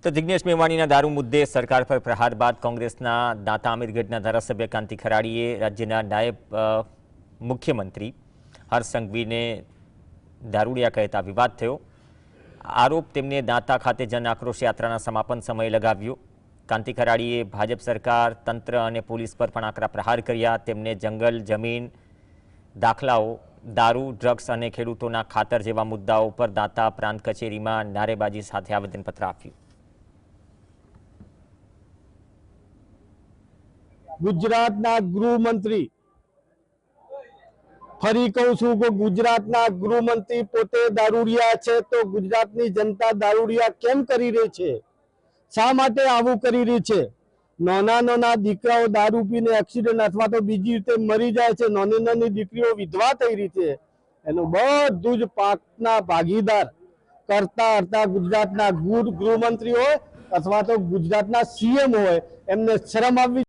તો જિગ્નેશ મેવાણીના દારૂ મુદ્દે સરકાર પર પ્રહાર બાદ કોંગ્રેસના દાંતા અમીરગઢના ધારાસભ્ય કાંતિ ખરાડીએ રાજ્યના નાયબ મુખ્યમંત્રી હર્ષ સંઘવીને દારૂડિયા કહેતા વિવાદ થયો। આરોપ તેમને દાંતા ખાતે જન આક્રોશ યાત્રાના સમાપન સમયે લગાવ્યો। કાંતિ ખરાડીએ ભાજપ સરકાર, તંત્ર અને પોલીસ પર પણ આકરા પ્રહાર કર્યા। તેમને જંગલ, જમીન, દાખલાઓ, દારૂ, ડ્રગ્સ અને ખેડૂતોના ખાતર જેવા મુદ્દાઓ પર દાંતા પ્રાંત કચેરીમાં નારેબાજી સાથે આવેદનપત્ર આપ્યું। गुजरातना गृहमंत्री फरी कहूं छूं कि गुजरातना गृहमंत्री पोते दारूडिया छे तो गुजरातनी जनता दारूडिया केम करी रही छे? शा माटे आवुं करी रही छे? नाना नाना दीकराओ दारू पीने एक्सिडेंट अथवा तो बीजी रीते मरी जाय छे, नानी नानी दीकरीओ विधवा थई रही छे। एनो बधुं ज पाकना भागीदार करता हरता गुजरातना गृहमंत्री होय अथवा तो गुजरातना सीएम होय, एमने शरम आववी